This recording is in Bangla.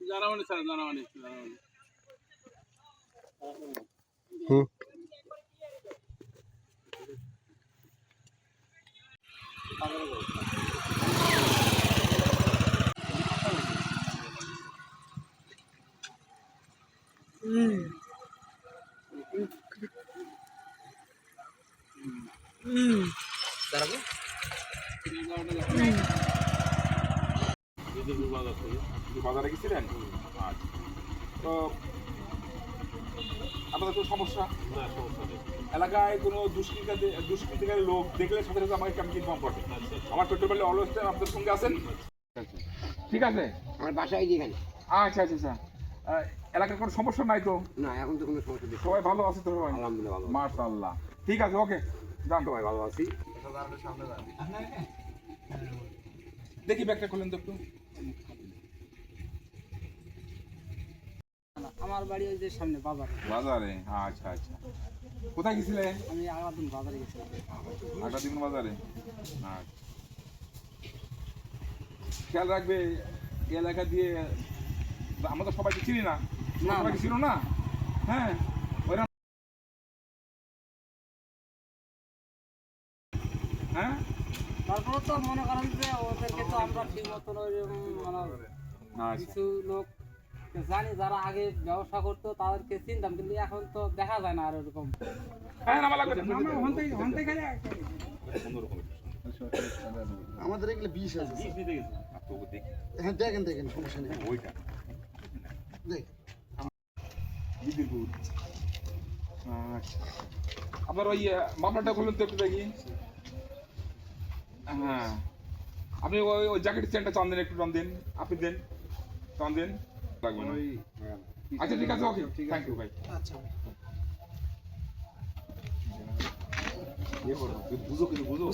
জানামানি স্যার জানামানি দাঁড়াবো বাজারে গেছিলেন তো আপনাদের কোনো সমস্যা এলাকায় কোনো দুষ্কৃতিকারী লোক দেখলে সাথে সাথে আমাকে কেমন ইনফর্ম করবে আমার পেট্রোল পালে অলওয়েজ টাইম আপনাদের সঙ্গে আছেন ঠিক আছে আমার বাসায় এখানে আচ্ছা আচ্ছা আচ্ছা এলাকার কোনো সমস্যা নাই তো না এখন তো কোনো সমস্যা নেই সবাই ভালো আছে তো সবাই আলহামদুলিল্লাহ ভালো মাশাআল্লাহ ঠিক আছে ওকে যান সবাই ভালো আছি দেখি ব্যাগটা খুলেন তো একটু আমার বাড়ি ওই যে সামনে বাজারে আচ্ছা আচ্ছা কোথায় গেছিলে আমি আগাদিন বাজারে গেছিলাম আগাদিন বাজারে আচ্ছা খেয়াল রাখবে এই এলাকা দিয়ে আমরা তো সবাইকে চিনি না সবাইকে ছিল না হ্যাঁ হ্যাঁ তারপরে তো মনে করেন যে ওদেরকে তো আমরা ঠিক মতন কিছু লোক জানি যারা আগে ব্যবসা করতো তাদেরকে চিনতাম কিন্তু এখন তো দেখা যায় না আর এরকম আমাদের এগুলো 20 আছে হ্যাঁ দেখেন দেখেন সমস্যা নেই ওইটা দেখ আচ্ছা আপনার ওই মামলাটা খুলুন তো একটু দেখি হ্যাঁ আপনি ওই জ্যাকেটের চেনটা টান দেন একটু টান দিন আপনি দেন টান দেন লাগবে না আচ্ছা ঠিক আছে ওকে থ্যাংক ইউ ভাই আচ্ছা বুঝো কিন্তু বুঝো